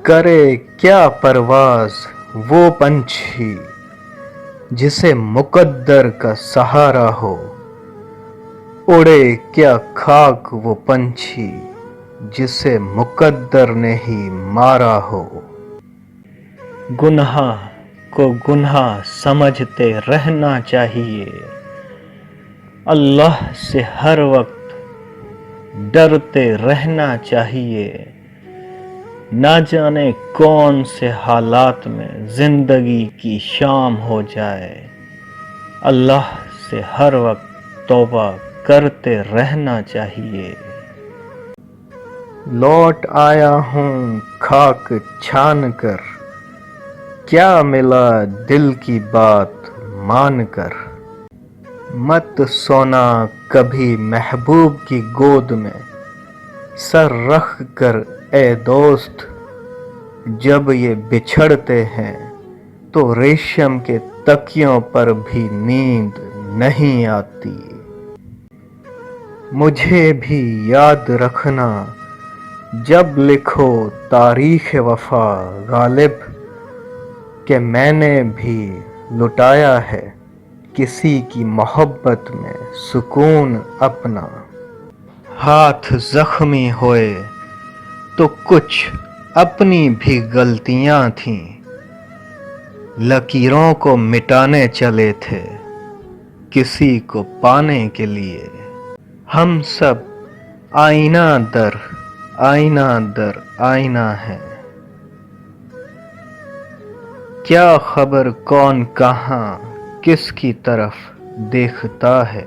کرے کیا پرواز وہ پنچھی جسے مقدر کا سہارا ہو، اڑے کیا خاک وہ پنچھی جسے مقدر نے ہی مارا ہو۔ گناہ کو گناہ سمجھتے رہنا چاہیے، اللہ سے ہر وقت ڈرتے رہنا چاہیے۔ نہ جانے کون سے حالات میں زندگی کی شام ہو جائے، اللہ سے ہر وقت توبہ کرتے رہنا چاہیے۔ لوٹ آیا ہوں خاک چھان کر، کیا ملا دل کی بات مان کر۔ مت سونا کبھی محبوب کی گود میں، سر رکھ کر اے دوست۔ جب یہ بچھڑتے ہیں تو ریشم کے تکیوں پر بھی نیند نہیں آتی۔ مجھے بھی یاد رکھنا جب لکھو تاریخ وفا غالب، کہ میں نے بھی لٹایا ہے کسی کی محبت میں سکون اپنا۔ ہاتھ زخمی ہوئے تو کچھ اپنی بھی غلطیاں تھیں، لکیروں کو مٹانے چلے تھے کسی کو پانے کے لیے۔ ہم سب آئینہ در آئینہ در آئینہ ہیں، کیا خبر کون کہاں کس کی طرف دیکھتا ہے۔